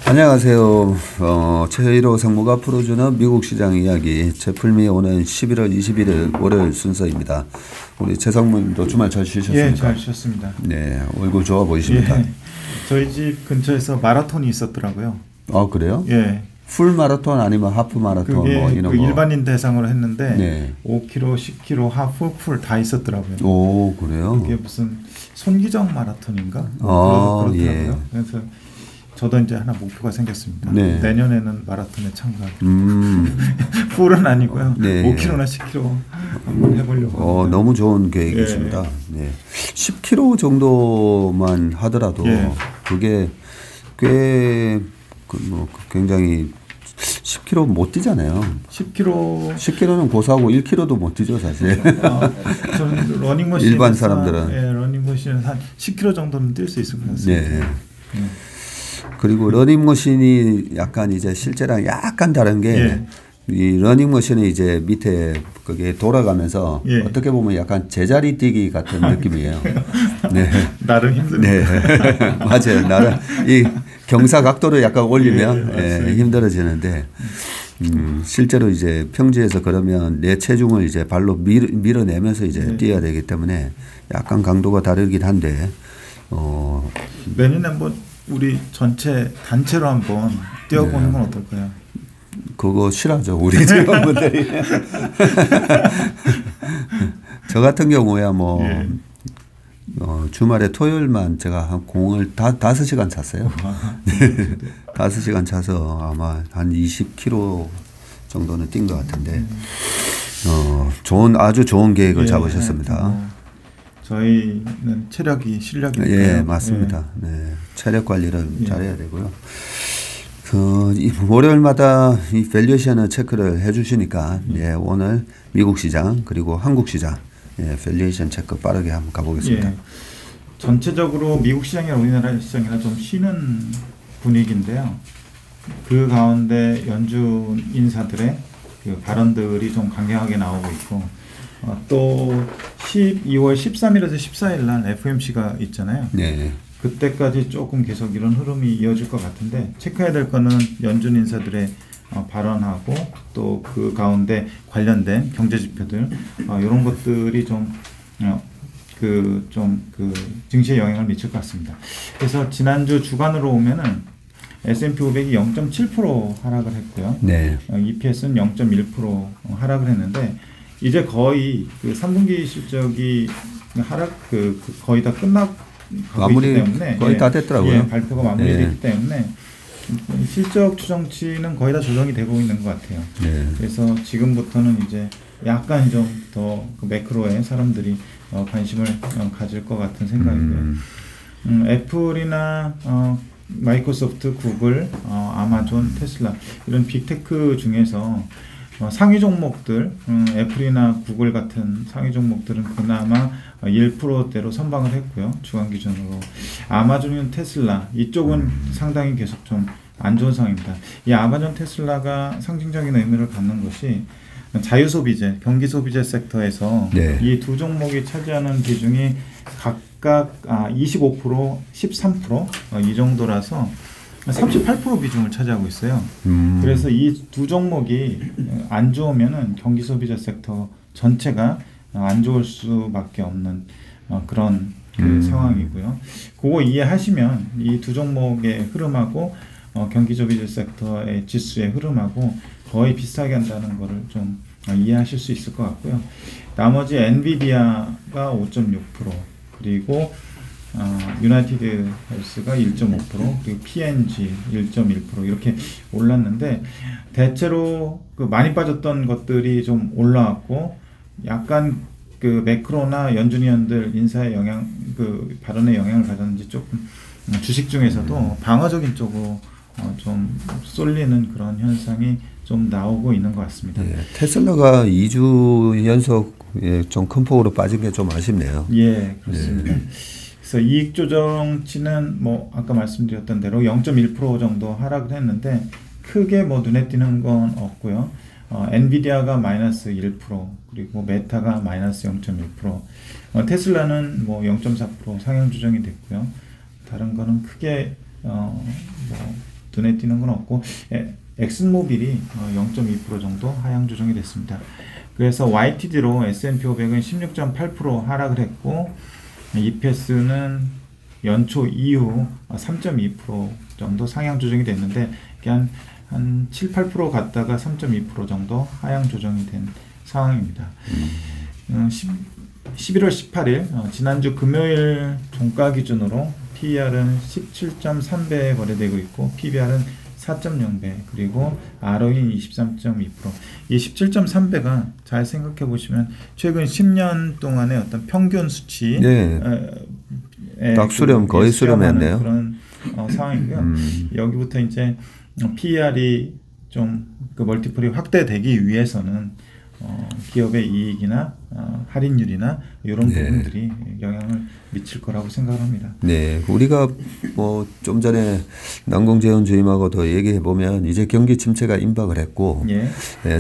안녕하세요. 최일호 상무가 풀어주는 미국 시장 이야기 제풀미 오는 11월 21일 월요일 순서입니다. 우리 최 상무님도 주말 잘 쉬셨습니까? 예, 잘 쉬었습니다. 네, 얼굴 좋아 보이십니다. 예, 저희 집 근처에서 마라톤이 있었더라고요. 아, 그래요? 예. 풀 마라톤 아니면 하프 마라톤 그게 뭐 이런 그 거. 일반인 대상으로 했는데 네. 5km, 10km, 하프, 풀 다 있었더라고요. 오, 그래요? 그게 무슨 손기정 마라톤인가? 그렇더라고요. 예. 그래서 저도 이제 하나 목표가 생겼습니다. 네. 내년에는 마라톤에 참가하기로. 풀은 아니고요. 네. 5km나 10km 한번 해보려고 합니다. 너무 좋은 계획이십니다. 예. 네. 10km 정도만 하더라도 예. 그게 꽤 굉장히 10km 못 뛰잖아요. 10km는 고사하고 1km도 못 뛰죠, 사실. 저는 러닝머신 일반 사람들은 러닝머신은 한 10km 정도는 뛸 수 있을 것 같습니다. 네. 그리고 러닝머신이 약간 이제 실제랑 약간 다른 게 이 러닝머신이 이제 밑에 그게 돌아가면서 어떻게 보면 약간 제자리 뛰기 같은 느낌이에요. 네. 나름 힘듭니다. 네. 맞아요. 나름 이 경사 각도를 약간 올리면 힘들어지는데 실제로 이제 평지에서 그러면 내 체중을 이제 발로 밀어내면서 이제 뛰어야 되기 때문에 약간 강도가 다르긴 한데 내년에 한번 우리 전체 단체로 한번 뛰어보는 건 어떨까요? 그거 싫어하죠, 우리 직원분들이. 저 같은 경우야 주말에 토요일만 제가 한 공을 5시간 찼어요. 5시간 차서 아마 한 20km 정도는 뛴 것 같은데 아주 좋은 계획을 잡으셨습니다. 저희는 실력이니까요. 예, 맞습니다. 네, 체력 관리를 잘해야 되고요. 월요일마다 이 밸류에이션을 체크를 해주시니까 오늘 미국 시장 그리고 한국 시장 밸류에이션 체크 빠르게 한번 가보겠습니다. 전체적으로 미국 시장이나 우리나라 시장이나 좀 쉬는 분위기인데요. 그 가운데 연준 인사들의 그 발언들이 좀 강경하게 나오고 있고 또 12월 13일에서 14일 날 FOMC가 있잖아요. 네. 그때까지 조금 계속 이런 흐름이 이어질 것 같은데 체크해야 될 거는 연준 인사들의 발언하고 또 그 가운데 관련된 경제 지표들 이런 것들이 그 증시에 영향을 미칠 것 같습니다. 그래서 지난주 주간으로 오면은 S&P 500이 0.7% 하락을 했고요. 네. EPS는 0.1% 하락을 했는데 이제 거의 그 3분기 실적이 거의 다 마무리 때문에 거의 다 됐더라고요. 발표가 마무리됐기 때문에 실적 추정치는 거의 다 조정이 되고 있는 것 같아요. 그래서 지금부터는 이제 약간 좀 더 매크로에 사람들이 관심을 가질 것 같은 생각이고요. 애플이나 마이크로소프트, 구글, 아마존, 테슬라 이런 빅테크 중에서 상위 종목들, 애플이나 구글 같은 상위 종목들은 그나마 1%대로 선방을 했고요. 주간 기준으로. 아마존이나 테슬라 이쪽은 상당히 계속 좀 안 좋은 상황입니다. 이 아마존, 테슬라가 상징적인 의미를 갖는 것이 자유소비재, 경기소비재 섹터에서 이 두 종목이 차지하는 비중이 각각 25%, 13% 이 정도라서 38% 비중을 차지하고 있어요. 그래서 이 두 종목이 안 좋으면은 경기 소비자 섹터 전체가 안 좋을 수밖에 없는 그런 상황이고요. 그거 이해하시면 이 두 종목의 흐름하고 경기 소비자 섹터의 지수의 흐름하고 거의 비슷하게 한다는 것을 좀 이해하실 수 있을 것 같고요. 나머지 엔비디아가 5.6% 그리고 유나이티드 헬스가 1.5% 그리고 P&G 1.1% 이렇게 올랐는데 대체로 그 많이 빠졌던 것들이 좀 올라왔고 약간 그 매크로나 연준위원들 인사의 영향 그 발언에 영향을 받았는지 조금 주식 중에서도 방어적인 쪽으로 좀 쏠리는 그런 현상이 좀 나오고 있는 것 같습니다. 테슬라가 2주 연속 좀 큰 폭으로 빠진 게 좀 아쉽네요. 예, 그렇습니다. 그래서 이익 조정치는 아까 말씀드렸던 대로 0.1% 정도 하락을 했는데 크게 눈에 띄는 건 없고요. 엔비디아가 마이너스 1% 그리고 메타가 마이너스 0.1%, 테슬라는 0.4% 상향 조정이 됐고요. 다른 거는 크게 눈에 띄는 건 없고 엑슨모빌이 0.2% 정도 하향 조정이 됐습니다. 그래서 YTD로 S&P 500은 16.8% 하락을 했고 EPS는 연초 이후 3.2% 정도 상향 조정이 됐는데 한 7, 8% 갔다가 3.2% 정도 하향 조정이 된 상황입니다. 11월 18일 지난주 금요일 종가 기준으로 PER은 17.3배에 거래되고 있고 PBR은 4.0배 그리고 ROE는 23.2%. 이 17.3배가 잘 생각해 보시면 최근 10년 동안의 어떤 평균 수치 딱 수렴 거의 수렴했네요. 그런 상황이고요. 여기부터 이제 PER이 좀 그 멀티플이 확대되기 위해서는 기업의 이익이나 할인율이나 이런 부분들이 영향을 미칠 거라고 생각합니다. 네, 우리가 뭐 좀 전에 남궁재원 주임하고도 얘기해 보면 이제 경기 침체가 임박을 했고,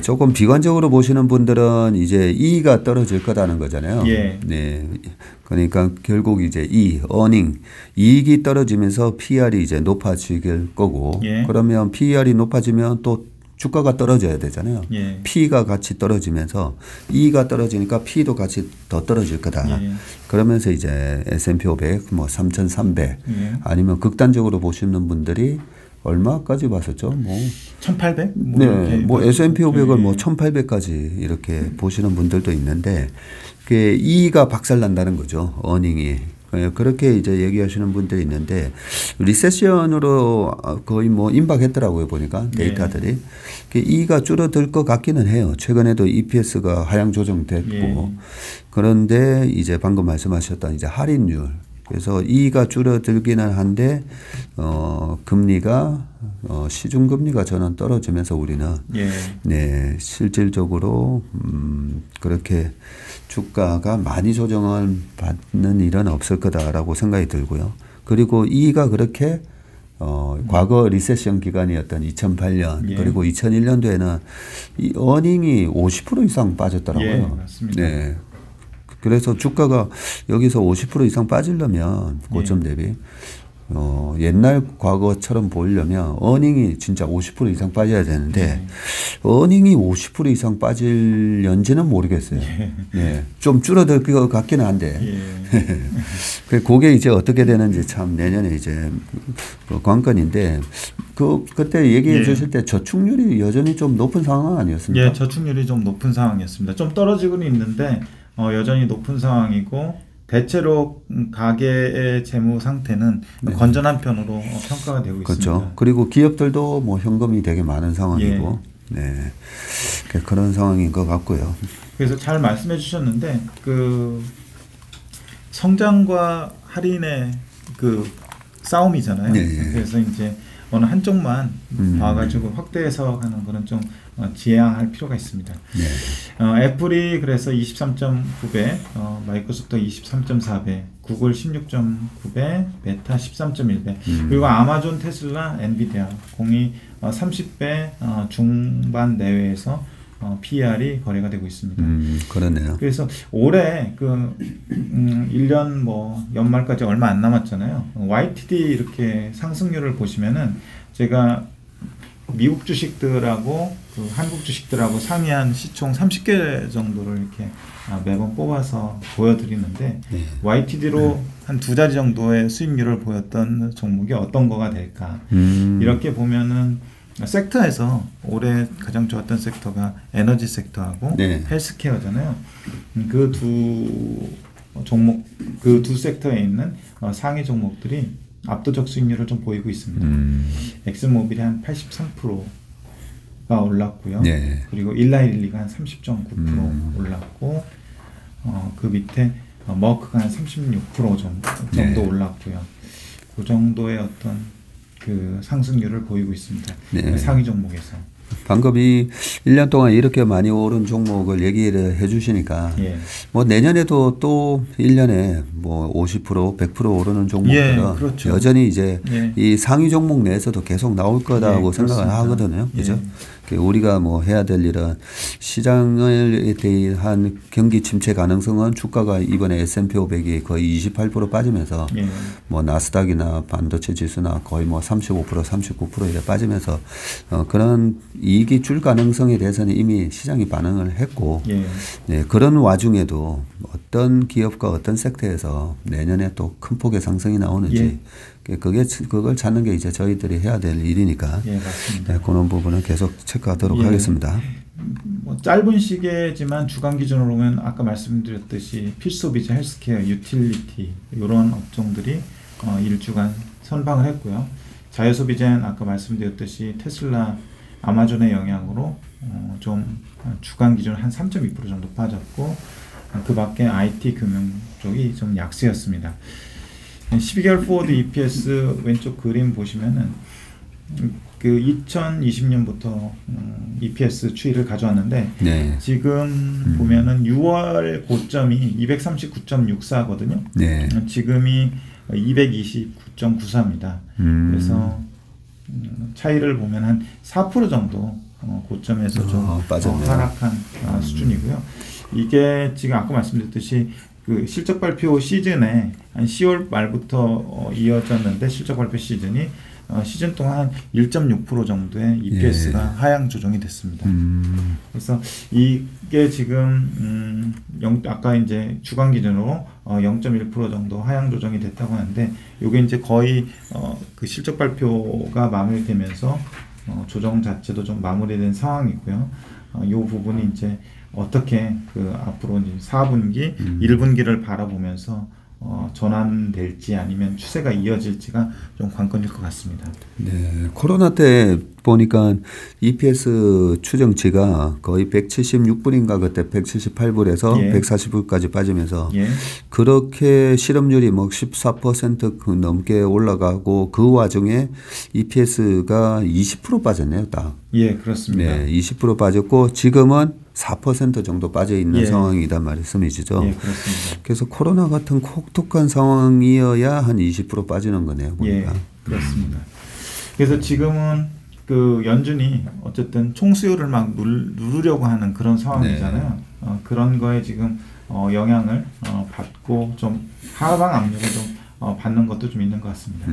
조금 비관적으로 보시는 분들은 이제 이익이 떨어질 거다는 거잖아요. 네, 그러니까 결국 이제 earning 이익이 떨어지면서 PER이 이제 높아질 거고, 그러면 PER이 높아지면 또 주가가 떨어져야 되잖아요. P가 같이 떨어지면서 E가 떨어지니까 P도 같이 더 떨어질 거다. 그러면서 이제 S&P 500 뭐 3,300 아니면 극단적으로 보시는 분들이 얼마까지 봤었죠? 뭐 1,800? 네, 뭐 S&P 500을 뭐 1,800까지 이렇게 보시는 분들도 있는데 그게 E가 박살난다는 거죠. 어닝이. 그렇게 이제 얘기하시는 분들이 있는데 리세션으로 거의 뭐 임박했더라고요 보니까 데이터들이 E가 줄어들 것 같기는 해요. 최근에도 EPS가 하향 조정됐고 그런데 이제 방금 말씀하셨던 이제 할인율 그래서 E가 줄어들기는 한데 금리가 시중금리가 저는 떨어지면서 우리는 네 실질적으로 그렇게 주가가 많이 조정을 받는 일은 없을 거다라고 생각이 들고요. 그리고 E가 그렇게 과거 리세션 기간이었던 2008년 그리고 2001년도에는 이 어닝이 50% 이상 빠졌더라고요. 맞습니다. 네. 그래서 주가가 여기서 50% 이상 빠지려면 고점 대비 옛날 과거처럼 보려면 어닝이 진짜 50% 이상 빠져야 되는데 어닝이 50% 이상 빠질는지는 모르겠어요. 네. 좀 줄어들 것 같기는 한데 그게 이제 어떻게 되는지 참 내년에 이제 관건인데 그때 얘기해 주실 때 저축률이 여전히 좀 높은 상황 아니었습니까? 저축률이 좀 높은 상황이었습니다. 좀 떨어지고는 있는데 여전히 높은 상황이고 대체로 가계의 재무 상태는 건전한 편으로 평가가 되고 그렇죠. 있습니다. 그리고 기업들도 뭐 현금이 되게 많은 상황이고 네. 그런 상황인 것 같고요. 그래서 잘 말씀해 주셨는데 그 성장과 할인의 그 싸움이잖아요. 그래서 이제 어느 한쪽만 봐가지고 확대해서 가는 거는 좀 지양할 필요가 있습니다. 애플이 그래서 23.9배, 마이크로소프트 23.4배, 구글 16.9배, 메타 13.1배, 그리고 아마존, 테슬라, 엔비디아 공이 30배 중반 내외에서 PER이 거래가 되고 있습니다. 그러네요. 그래서 올해 그 1년 뭐 연말까지 얼마 안 남았잖아요. YTD 이렇게 상승률을 보시면은 제가 미국 주식들하고 그 한국 주식들하고 상이한 시총 30개 정도를 이렇게 매번 뽑아서 보여드리는데 YTD로 한 두 자리 정도의 수익률을 보였던 종목이 어떤 거가 될까? 이렇게 보면은 섹터에서 올해 가장 좋았던 섹터가 에너지 섹터하고 헬스케어잖아요. 그 두 종목, 그 두 섹터에 있는 상위 종목들이 압도적 수익률을 좀 보이고 있습니다. 엑슨모빌이 한 83%가 올랐고요. 그리고 일라일리가 한 30.9% 올랐고 그 밑에 머크가 한 36% 정도 올랐고요. 그 정도의 어떤 그 상승률을 보이고 있습니다. 상위 종목에서. 방금 이 1년 동안 이렇게 많이 오른 종목을 얘기를 해 주시니까 예. 뭐 내년에도 또 1년에 뭐 50%, 100% 오르는 종목들은 예, 그렇죠. 여전히 이제 예. 이 상위 종목 내에서도 계속 나올 거다고 예, 생각을 그렇습니다. 하거든요. 그죠? 예. 우리가 뭐 해야 될 일은 시장에 대한 경기 침체 가능성은 주가가 이번에 S&P 500이 거의 28% 빠지면서 예. 뭐 나스닥이나 반도체 지수나 거의 뭐 35%, 39% 이래 빠지면서 그런 이익이 줄 가능성에 대해서는 이미 시장이 반응을 했고 예. 네, 그런 와중에도 어떤 기업과 어떤 섹터에서 내년에 또 큰 폭의 상승이 나오는지 그걸 찾는 게 이제 저희들이 해야 될 일이니까 예, 맞습니다. 네, 그런 부분은 계속 체크하도록 예. 하겠습니다. 뭐 짧은 시계지만 주간 기준으로 보면 아까 말씀드렸듯이 필수비즈, 헬스케어, 유틸리티 이런 업종들이 일주간 선방을 했고요. 자유소비재는 아까 말씀드렸듯이 테슬라, 아마존의 영향으로 좀 주간 기준 한 3.2% 정도 빠졌고 그 밖에 IT 금융 쪽이 좀 약세였습니다. 12개월 포워드 EPS 왼쪽 그림 보시면은 그 2020년부터 EPS 추이를 가져왔는데 네. 지금 보면은 6월 고점이 239.64거든요. 네. 지금이 229.94입니다. 그래서 차이를 보면 한 4% 정도 고점에서 좀 하락한 수준이고요. 이게 지금 아까 말씀드렸듯이 그 실적 발표 시즌에 한 10월 말부터 이어졌는데 실적 발표 시즌이 시즌 동안 한 1.6% 정도의 EPS가 예. 하향 조정이 됐습니다. 그래서 이게 지금 아까 이제 주간 기준으로 0.1% 정도 하향 조정이 됐다고 하는데 이게 이제 거의 그 실적 발표가 마무리되면서 조정 자체도 좀 마무리된 상황이고요. 이 부분이 이제 어떻게 그 앞으로 이제 4분기, 1분기를 바라보면서 전환될지 아니면 추세가 이어질지가 좀 관건일 것 같습니다. 네, 코로나 때 보니까 EPS 추정치가 거의 176불인가 그때 178불에서 예. 140불까지 빠지면서 예. 그렇게 실업률이 뭐 14% 넘게 올라가고 그 와중에 EPS가 20% 빠졌네요, 딱. 예, 그렇습니다. 네, 20% 빠졌고 지금은 4% 정도 빠져 있는 예. 상황이란 말씀이시죠. 예, 그렇습니다. 그래서 코로나 같은 혹독한 상황이어야 한 20% 빠지는 거네요, 보니까. 예, 그렇습니다. 그래서 지금은 그 연준이 어쨌든 총수요를 막 누르려고 하는 그런 상황이잖아요. 네. 그런 거에 지금 영향을 받고 좀 하방 압력을 좀 받는 것도 좀 있는 것 같습니다.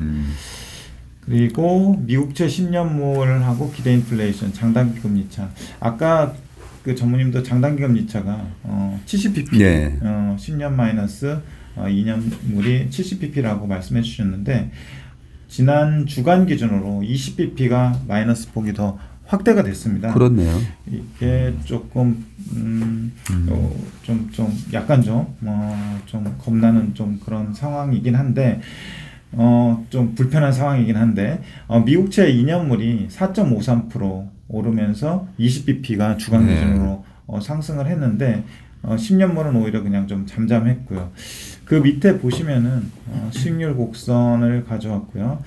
그리고 미국채 10년물하고 기대 인플레이션, 장단기 금리차. 아까 그 전무님도 장단기 금리차가 70pp, 네. 10년 마이너스 2년물이 70pp라고 말씀해 주셨는데 지난 주간 기준으로 20pp가 마이너스 폭이 더 확대가 됐습니다. 그렇네요. 이게 조금 좀 약간 좀 겁나는 좀 그런 상황이긴 한데 좀 불편한 상황이긴 한데 미국채 2년물이 4.53% 오르면서 20bp가 주간 기준으로 상승을 했는데 10년물은 오히려 그냥 좀 잠잠했고요. 그 밑에 보시면은 수익률 곡선을 가져왔고요.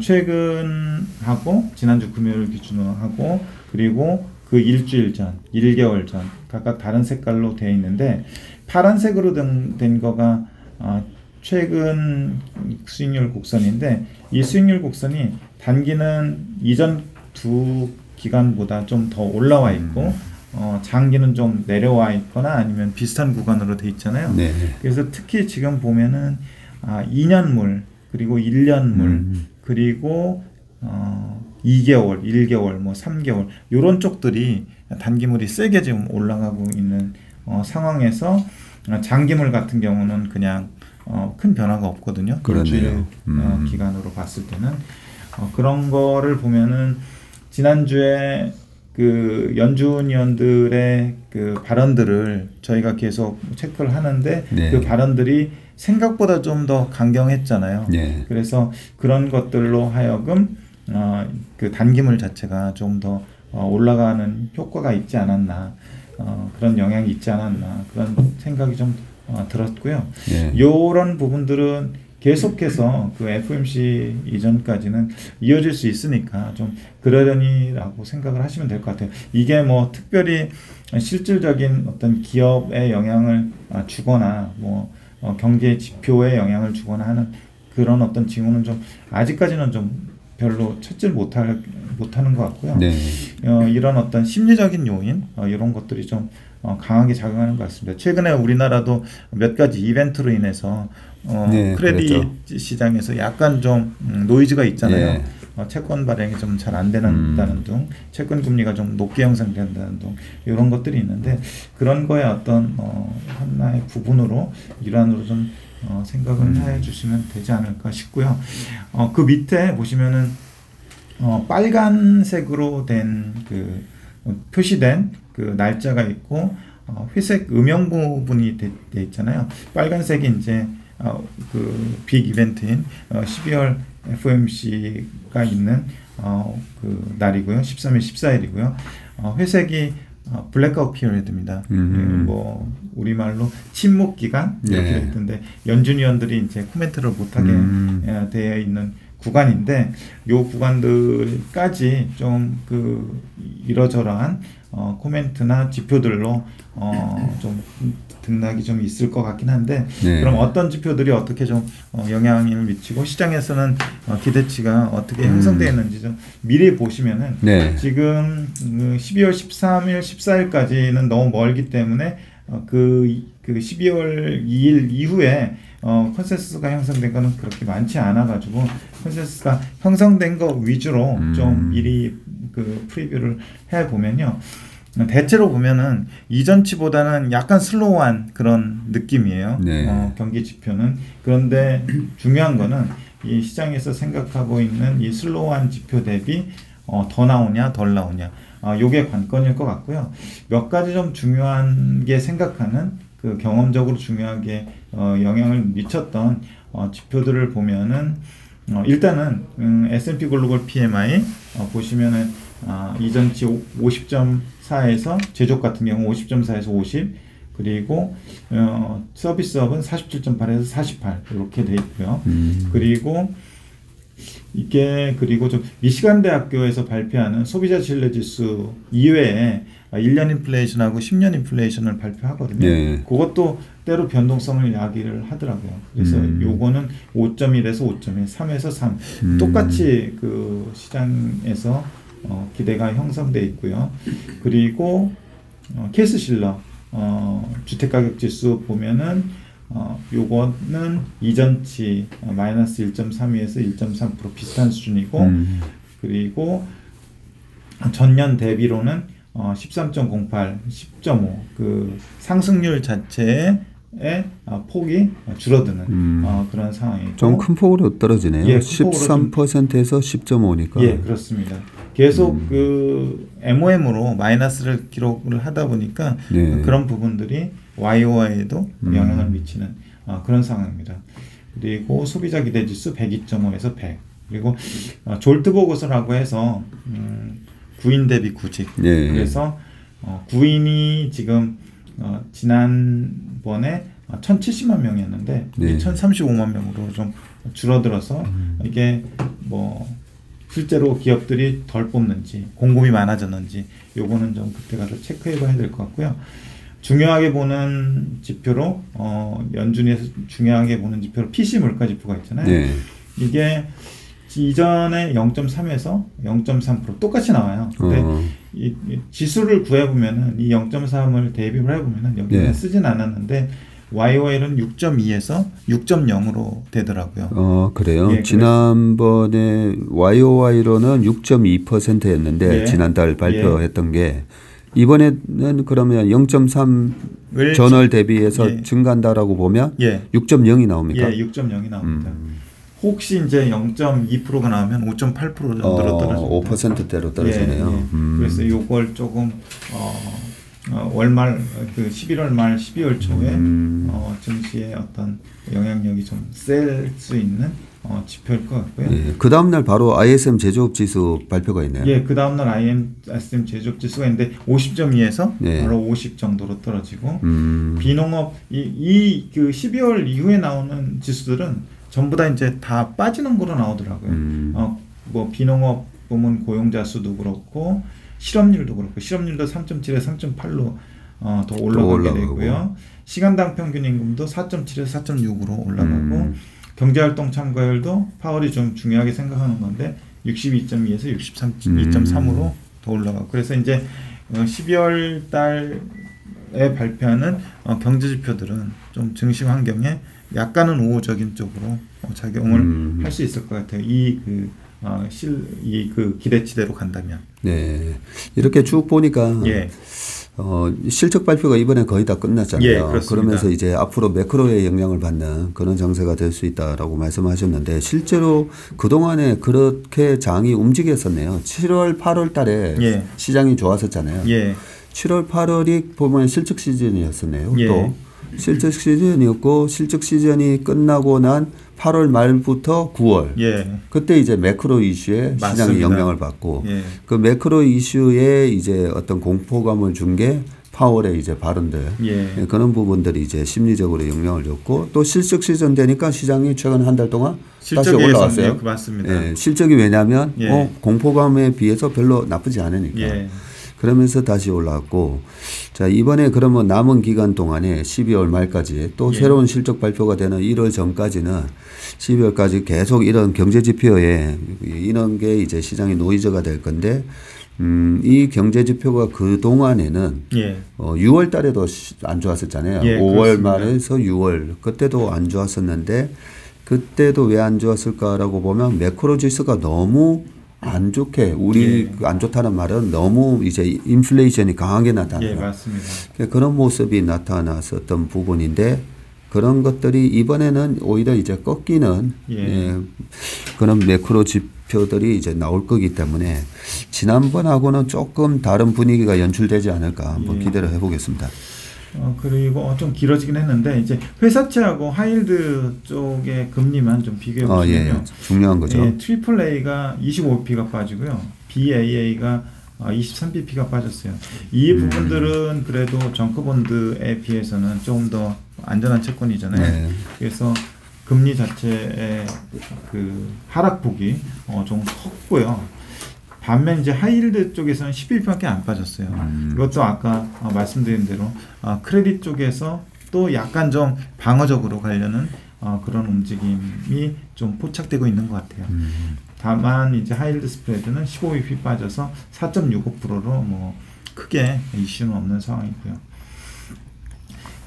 최근하고 지난주 금요일 기준으로 하고 그리고 그 일주일 전, 1개월 전 각각 다른 색깔로 되어 있는데 파란색으로 된 거가 최근 수익률 곡선인데 이 수익률 곡선이 단기는 이전 두 기간보다 좀 더 올라와 있고 장기는 좀 내려와 있거나 아니면 비슷한 구간으로 돼 있잖아요. 네. 그래서 특히 지금 보면은 2년물 그리고 1년물 그리고 2개월, 1개월, 뭐 3개월 이런 쪽들이 단기물이 세게 지금 올라가고 있는 상황에서 장기물 같은 경우는 그냥 큰 변화가 없거든요. 일주일 기간으로 봤을 때는 그런 거를 보면은 지난주에 그 연준 위원들의 그 발언들을 저희가 계속 체크를 하는데 네. 그 발언들이 생각보다 좀 더 강경했잖아요. 네. 그래서 그런 것들로 하여금 그 단기물 자체가 좀 더 올라가는 효과가 있지 않았나 그런 영향이 있지 않았나 그런 생각이 좀 들었고요. 네. 이런 부분들은 계속해서 그 FOMC 이전까지는 이어질 수 있으니까 좀 그러려니라고 생각을 하시면 될 것 같아요. 이게 뭐 특별히 실질적인 어떤 기업에 영향을 주거나 뭐 경제 지표에 영향을 주거나 하는 그런 어떤 징후는 좀 아직까지는 좀 별로 찾질 못하는 것 같고요. 네. 이런 어떤 심리적인 요인 이런 것들이 좀 강하게 작용하는 것 같습니다. 최근에 우리나라도 몇 가지 이벤트로 인해서 네, 크레딧 그렇죠. 시장에서 약간 좀 노이즈가 있잖아요. 네. 채권 발행이 좀 잘 안 된다는 등, 채권 금리가 좀 높게 형성된다는 등 이런 것들이 있는데 그런 거에 어떤 하나의 부분으로 일환으로 좀 생각을 해주시면 되지 않을까 싶고요. 그 밑에 보시면은 빨간색으로 된 그 표시된 그 날짜가 있고 회색 음영 부분이 돼 있잖아요. 빨간색이 이제 그 빅 이벤트인 12월 FOMC가 있는 그 날이고요. 13일, 14일이고요. 회색이 블랙아웃 피리어드입니다. 뭐 우리말로 침묵 기간 이렇게 됐던데 연준위원들이 이제 코멘트를 못하게 되어 있는 구간인데 요 구간들까지 좀 그 이러저러한 코멘트나 지표들로 좀 등락이 좀 있을 것 같긴 한데 그럼 어떤 지표들이 어떻게 좀 영향을 미치고 시장에서는 기대치가 어떻게 형성되어 있는지 좀 미리 보시면은 지금 12월 13일, 14일까지는 너무 멀기 때문에 그 12월 2일 이후에 컨센서스가 형성된 거는 그렇게 많지 않아 가지고 컨센서스가 형성된 거 위주로 좀 미리 그 프리뷰를 해 보면요. 대체로 보면은 이전치보다는 약간 슬로우한 그런 느낌이에요. 경기 지표는. 그런데 중요한 거는 이 시장에서 생각하고 있는 이 슬로우한 지표 대비 더 나오냐 덜 나오냐 요게 관건일 것 같고요. 몇 가지 좀 중요한 게 생각하는 그 경험적으로 중요하게 영향을 미쳤던 지표들을 보면은 일단은 S&P 글로벌 PMI 보시면은 이전치 50.4에서 제조업 같은 경우 50.4에서 50 그리고 서비스업은 47.8에서 48 이렇게 돼 있고요. 그리고 이게 그리고 좀 미시간 대학교에서 발표하는 소비자 신뢰 지수 이외에 1년 인플레이션하고 10년 인플레이션을 발표하거든요. 그것도 때로 변동성을 야기를 하더라고요. 그래서 요거는 5.1에서 5.1, 3에서 3 똑같이 그 시장에서 기대가 형성돼 있고요. 그리고 케이스실러 주택가격 지수 보면은 요거는 이전치 마이너스 1.32에서 1.3% 비슷한 수준이고 그리고 전년 대비로는 13.08, 10.5 그 상승률 자체의 폭이 줄어드는 그런 상황이고 좀 큰 폭으로 떨어지네요. 13%에서 10.5니까. 예, 그렇습니다. 계속 그 MOM으로 마이너스를 기록을 하다 보니까 그런 부분들이 YOY에도 영향을 미치는 그런 상황입니다. 그리고 소비자 기대지수 102.5에서 100 그리고 졸트 보고서라고 해서 구인 대비 구직 그래서 구인이 지금 지난번에 1,070만 명이었는데 1,035만 명으로 좀 줄어들어서 이게 뭐 실제로 기업들이 덜 뽑는지 공급이 많아졌는지 요거는 좀 그때 가서 체크해 봐야 될 것 같고요. 중요하게 보는 지표로 연준에서 중요하게 보는 지표로 PC 물가 지표가 있잖아요. 이게 이전에 0.3에서 0.3% 똑같이 나와요. 근데 이 지수를 구해보면은 이 0.3을 대입을 해보면은 여기는 쓰진 않았는데 YOL은 6.2에서 6.0으로 되더라고요. 그래요? 지난번에 YOY로는 6.2%였는데 지난달 발표했던 게 이번에는 그러면 0.3 전월 대비해서 증가한다라고 보면 6.0이 나옵니까? 6.0이 나옵니다. 혹시 이제 0.2%가 나오면 5.8% 정도로 떨어집니다. 5%대로 떨어지네요. 그래서 요걸 조금 월말 그 11월 말 12월 초에 증시의 어떤 영향력이 좀 셀 수 있는 지표일 것 같고요. 그 다음 날 바로 ISM 제조업 지수 발표가 있네요. 그 다음 날 ISM 제조업 지수가 있는데 50.2에서 바로 50 정도로 떨어지고 비농업 그 12월 이후에 나오는 지수들은 전부 다 이제 다 빠지는 거로 나오더라고요. 뭐 비농업 보면 고용자 수도 그렇고 실업률도 그렇고 실업률도 3.7에서 3.8로 더 올라가게 되고요. 시간당 평균 임금도 4.7에서 4.6으로 올라가고 경제활동 참가율도 파월이 좀 중요하게 생각하는 건데 62.2에서 63.3으로 더 올라가고 그래서 이제 12월 달에 발표하는 경제 지표들은 좀 증시 환경에 약간은 우호적인 쪽으로 작용을 할 수 있을 것 같아요. 그 기대치대로 간다면. 네, 이렇게 쭉 보니까 예. 실적 발표가 이번에 거의 다 끝났잖아요. 예, 그렇습니다. 그러면서 이제 앞으로 매크로의 영향을 받는 그런 장세가 될 수 있다라고 말씀하셨는데 실제로 그동안에 그렇게 장이 움직였었네요. 7월, 8월 달에 예. 시장이 좋았었잖아요. 예. 7월, 8월이 보면 실적 시즌이었었네요. 예. 또 실적 시즌이었고 실적 시즌이 끝나고 난 8월 말부터 9월. 예. 그때 이제 매크로 이슈에 맞습니다. 시장이 영향을 받고 예. 그 매크로 이슈에 이제 어떤 공포감을 준 게 파월의 이제 발언들. 예. 그런 부분들이 이제 심리적으로 영향을 줬고 또 실적 시즌 되니까 시장이 최근 한 달 동안 다시 올라왔어요. 맞습니다. 예. 실적이 왜냐하면 예. 공포감에 비해서 별로 나쁘지 않으니까. 예. 그러면서 다시 올라왔고 자 이번에 그러면 남은 기간 동안에 12월 말까지 또 예. 새로운 실적 발표가 되는 1월 전까지는 12월까지 계속 이런 경제 지표에 이런 게 이제 시장이 노이즈가 될 건데 이 경제 지표가 그 동안에는 예. 6월 달에도 안 좋았었잖아요. 예, 5월 그렇습니다. 말에서 6월 그때도 안 좋았었는데 그때도 왜 안 좋았을까라고 보면 매크로 지수가 너무 안 좋게 우리 예. 안 좋다는 말은 너무 이제 인플레이션이 강하게 나타나는 예, 맞습니다. 그런 모습이 나타났었던 부분인데 그런 것들이 이번에는 오히려 이제 꺾이는 예. 그런 매크로 지표들이 이제 나올 거기 때문에 지난번하고는 조금 다른 분위기가 연출되지 않을까 한번 예. 기대를 해보겠습니다. 그리고 좀 길어지긴 했는데 이제 회사채하고 하이힐드 쪽의 금리만 좀 비교해 보시면요. 예. 중요한 거죠. 예, 트리플 A가 25bp가 빠지고요. BAA가 23bp가 빠졌어요. 이 부분들은 그래도 정크본드에 비해서는 조금 더 안전한 채권이잖아요. 네. 그래서 금리 자체의 그 하락폭이 좀 컸고요. 반면 이제 하이힐드 쪽에서는 11%밖에 안 빠졌어요. 이것도 아까 말씀드린 대로 크레딧 쪽에서 또 약간 좀 방어적으로 가려는 그런 움직임이 좀 포착되고 있는 것 같아요. 다만 이제 하이힐드 스프레드는 15bp 빠져서 4.65%로 뭐 크게 이슈는 없는 상황이고요.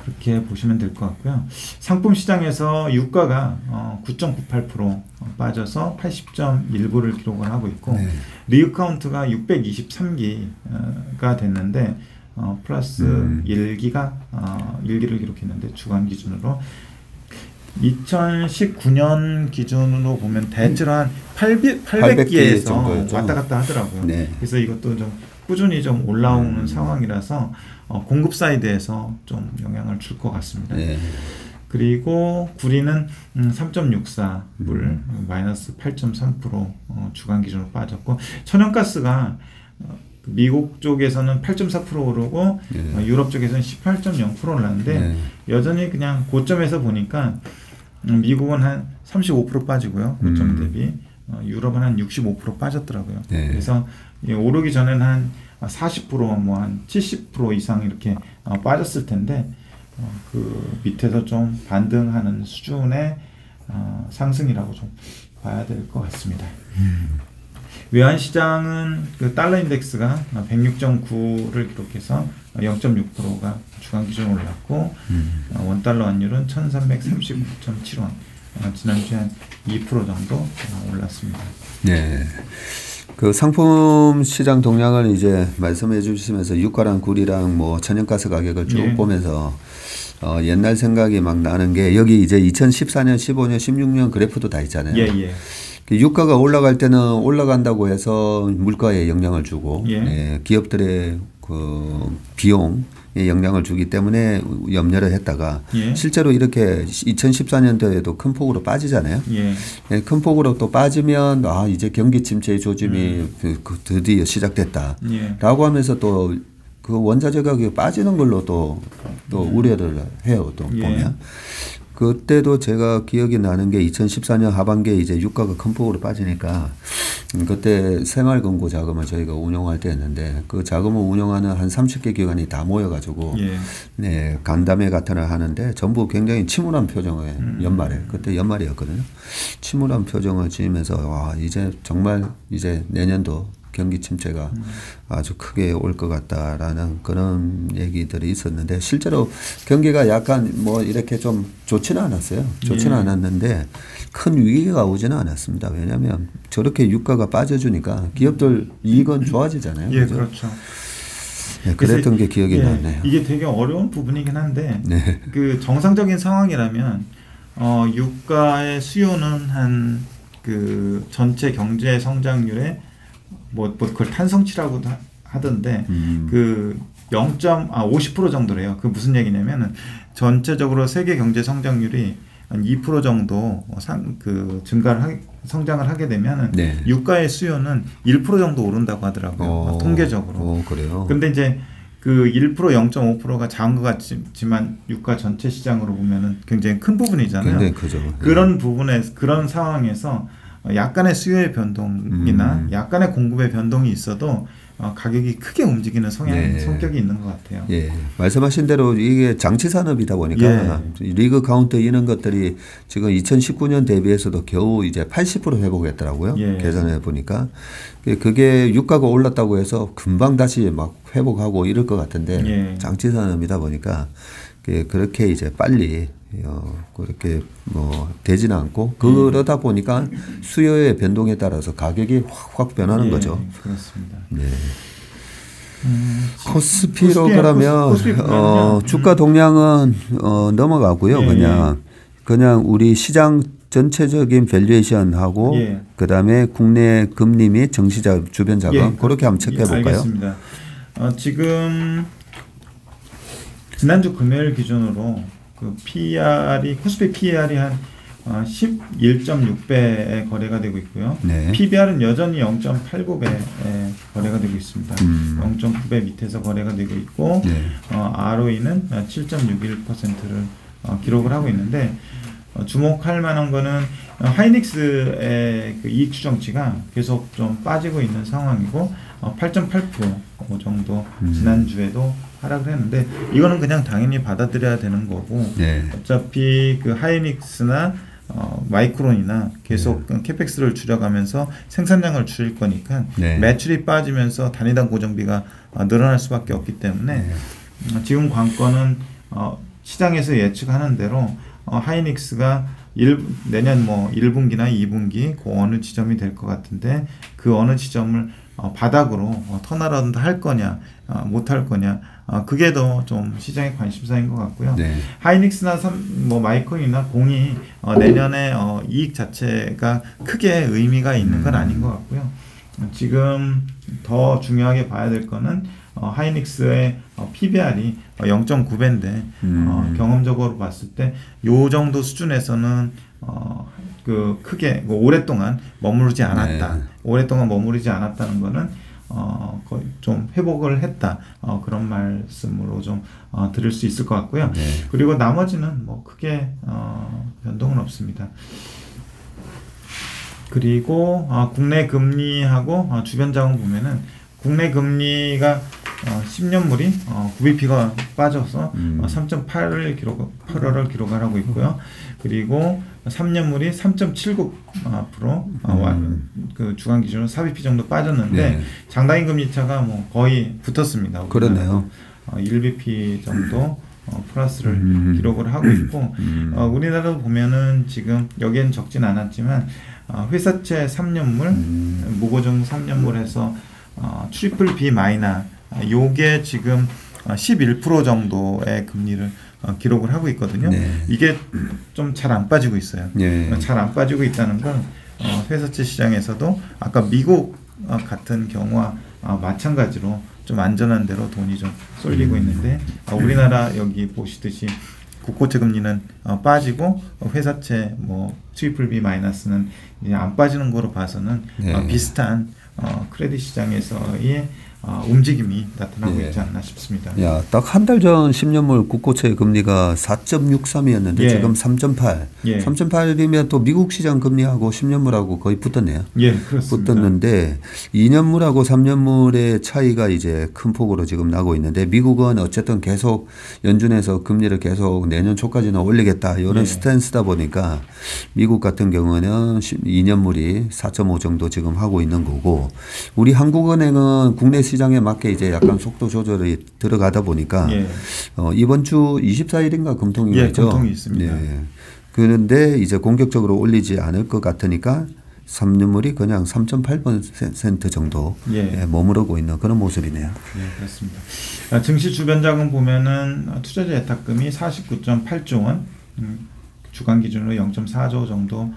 그렇게 보시면 될 것 같고요. 상품 시장에서 유가가 9.98% 빠져서 80.19를 기록을 하고 있고 네. 리그 카운트가 623기가 됐는데 플러스 1기가 1기를 기록했는데 주간 기준으로 2019년 기준으로 보면 대체로 한 800기에서 왔다 갔다 하더라고요. 네. 그래서 이것도 좀 꾸준히 좀 올라오는 상황이라서 공급 사이드에서 좀 영향을 줄 것 같습니다. 네. 그리고 구리는 3.64불 마이너스 8.3% 주간 기준으로 빠졌고 천연가스가 미국 쪽에서는 8.4% 오르고 네. 유럽 쪽에서는 18.0% 올랐는데 네. 여전히 그냥 고점에서 보니까 미국은 한 35% 빠지고요. 고점 대비 유럽은 한 65% 빠졌더라고요. 네. 그래서 오르기 전에는 한 40% 뭐 한 70% 이상 이렇게 빠졌을 텐데 그 밑에서 좀 반등하는 수준의 상승이라고 좀 봐야 될 것 같습니다. 외환시장은 그 달러 인덱스가 106.9를 기록해서 0.6%가 주간 기준 올랐고 원달러 환율은 1339.7원 지난주에 한 2% 정도 올랐습니다. 네. 그 상품 시장 동향을 이제 말씀해 주시면서 유가랑 구리랑 뭐 천연가스 가격을 쭉 예. 보면서 옛날 생각이 막 나는 게 여기 이제 2014년, 15년, 16년 그래프도 다 있잖아요. 예. 유가가 올라갈 때는 올라간다고 해서 물가에 영향을 주고 예. 기업들의 그 비용에 영향을 주기 때문에 염려를 했다가 예. 실제로 이렇게 2014년도에도 큰 폭으로 빠지잖아요. 예. 큰 폭으로 또 빠지면 이제 경기 침체의 조짐이 드디어 시작됐다라고 예. 하면서 또 그 원자재 가격이 빠지는 걸로 또 우려를 해요. 또 예. 보면 그때도 제가 기억이 나는 게 2014년 하반기에 이제 유가가 큰 폭으로 빠지니까 그때 생활금고 자금을 저희가 운용할 때였는데 그 자금을 운용하는 한 30개 기관이 다 모여가지고 예. 네, 간담회 같은 걸 하는데 전부 굉장히 침울한 표정을 연말에 그때 연말이었거든요. 침울한 표정을 지으면서 와 이제 정말 이제 내년도 경기 침체가 아주 크게 올 것 같다라는 그런 얘기들이 있었는데 실제로 경기가 약간 뭐 이렇게 좀 좋지는 않았어요. 좋지는 않았는데 큰 위기가 오지는 않았습니다. 왜냐하면 저렇게 유가가 빠져주니까 기업들 이익은 좋아지잖아요. 예, 그렇죠. 네, 그랬던 게 기억이 나네요. 이게 되게 어려운 부분이긴 한데 네. 그 정상적인 상황이라면 유가의 수요는 한 그 전체 경제 성장률의 뭐 그걸 탄성치라고도 하던데 그 50% 정도래요. 그 무슨 얘기냐면은 전체적으로 세계 경제 성장률이 한 2% 정도 성장을 하게 되면은 네. 유가의 수요는 1% 정도 오른다고 하더라고요. 통계적으로. 그래요. 근데 이제 그 1% 0.5%가 작은 것 같지만 유가 전체 시장으로 보면은 굉장히 큰 부분이잖아요. 굉장히 크죠. 그런 부분에 그런 상황에서 약간의 수요의 변동이나 약간의 공급의 변동이 있어도 가격이 크게 움직이는 성격이 있는 것 같아요. 예, 말씀하신 대로 이게 장치 산업이다 보니까 리그 카운트 이런 것들이 지금 2019년 대비해서도 겨우 이제 80% 회복했더라고요. 계산해 보니까 그게 유가가 올랐다고 해서 금방 다시 막 회복하고 이럴 것 같은데 장치 산업이다 보니까 그렇게 이제 빨리 그렇게 뭐 되지는 않고 그러다 보니까 수요의 변동에 따라서 가격이 확 변하는 거죠. 그렇습니다. 네. 코스피로 그러면 주가 동향은 넘어가고요. 그냥 우리 시장 전체적인 밸류에이션하고 그다음에 국내 금리 및 정시자 주변 자금 그렇게 한번 체크해 볼까요? 알겠습니다. 지금 지난주 금요일 기준으로 그 PER이 코스피 PER이 한 11.6배에 거래가 되고 있고요. 네. PBR은 여전히 0.89배에 거래가 되고 있습니다. 0.9배 밑에서 거래가 되고 있고 ROE는 7.61%를 기록을 하고 있는데 주목할 만한 거는 하이닉스의 그 이익 추정치가 계속 좀 빠지고 있는 상황이고 8.8% 정도 지난주에도 하락을 했는데 이거는 그냥 당연히 받아들여야 되는 거고 어차피 그 하이닉스나 마이크론이나 계속 캐펙스를 줄여가면서 생산량을 줄일 거니까 매출이 빠지면서 단위당 고정비가 늘어날 수밖에 없기 때문에 지금 관건은 시장에서 예측하는 대로 하이닉스가 내년 뭐 1분기나 2분기 그 어느 지점이 될 것 같은데 그 어느 지점을 바닥으로 턴어라운드 할 거냐 못 할 거냐 그게 더 좀 시장의 관심사인 것 같고요. 하이닉스나 뭐 마이크론이나 공이 내년에 이익 자체가 크게 의미가 있는 건 아닌 것 같고요. 지금 더 중요하게 봐야 될 거는 하이닉스의 PBR이 0.9배인데 경험적으로 봤을 때 요 정도 수준에서는 그 크게 오랫동안 머무르지 않았다. 오랫동안 머무르지 않았다는 거는 거의 좀 회복을 했다. 그런 말씀으로 좀 드릴 수 있을 것 같고요. 그리고 나머지는 뭐 크게 변동은 없습니다. 그리고 국내 금리하고 주변 자금 보면은 국내 금리가 10년물이 9bp가 빠져서 3.8을 기록을 하고 있고요. 그리고 3년물이 3.79% 그 주간 기준으로 4bp 정도 빠졌는데 장단기 금리 차가 뭐 거의 붙었습니다. 그러네요. 1bp 정도 플러스를 기록을 하고 있고 우리나라도 보면은 지금 여기엔 적진 않았지만 회사채 3년물, 무고정 3년물에서 트리플 B 마이너 요게 지금 11% 정도의 금리를 기록을 하고 있거든요. 이게 좀 잘 안 빠지고 있어요. 잘 안 빠지고 있다는 건 회사채 시장에서도 아까 미국 같은 경우와 마찬가지로 좀 안전한 데로 돈이 좀 쏠리고 있는데 우리나라 여기 보시듯이 국고채 금리는 빠지고 회사채 뭐 트리플 B 마이너스는 이제 안 빠지는 거로 봐서는 비슷한 크레딧 시장에서의 움직임이 나타나고 있지 않나 싶습니다. 야, 딱 한 달 전 10년물 국고채 금리가 4.63이었는데 지금 3.8. 3.8이면 또 미국 시장 금리하고 10년물하고 거의 붙었네요. 그렇습니다. 붙었는데 2년물하고 3년물의 차이가 이제 큰 폭으로 지금 나고 있는데 미국은 어쨌든 계속 연준에서 금리를 계속 내년 초까지는 올리겠다 이런 스탠스다 보니까 미국 같은 경우는 2년물이 4.5 정도 지금 하고 있는 거고 우리 한국은행은 국내 시장에 맞게 이제 약간 속도 조절이 들어가다 보니까 이번 주 24일인가 금통위죠. 금통위 있습니다. 그런데 이제 공격적으로 올리지 않을 것 같으니까 3년물이 그냥 3.8% 정도 머무르고 있는 그런 모습이네요. 그렇습니다. 증시 주변자금 보면은 투자자 예탁금이 49.8조 원, 주간 기준으로 0.4조 정도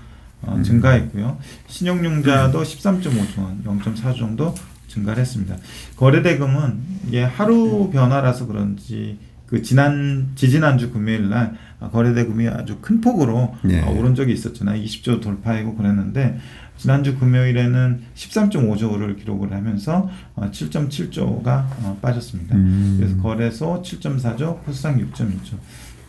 증가했고요. 신용융자도 13.5조 원, 0.4조 정도 증가를 했습니다. 거래대금은 이게 하루 변화라서 그런지 그 지지난주 금요일 날 거래대금이 아주 큰 폭으로 오른 적이 있었잖아요. 20조 돌파하고 그랬는데 지난주 금요일에는 13.5조를 기록을 하면서 7.7조가 빠졌습니다. 그래서 거래소 7.4조, 코스닥 6.1조.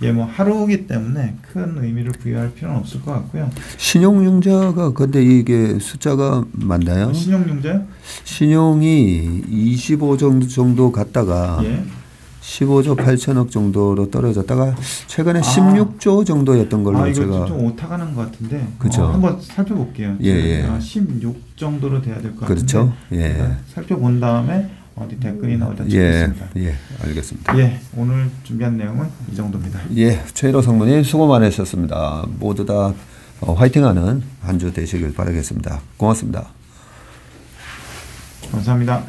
예, 뭐 하루이기 때문에 큰 의미를 부여할 필요는 없을 것 같고요. 신용융자가 근데 이게 숫자가 맞나요? 신용융자요? 신용이 25 정도 갔다가 15조 8천억 정도로 떨어졌다가 최근에 16조 정도였던 걸로 이거 제가 좀 오타가는 것 같은데 그렇죠. 한번 살펴볼게요. 16 정도로 돼야 될 것 같은데 그렇죠. 살펴본 다음에 어디 댓글이나 어디다 찍겠습니다. 알겠습니다. 오늘 준비한 내용은 이 정도입니다. 최일호 성분이 수고 많으셨습니다. 모두 다 화이팅하는 한 주 되시길 바라겠습니다. 고맙습니다. 감사합니다.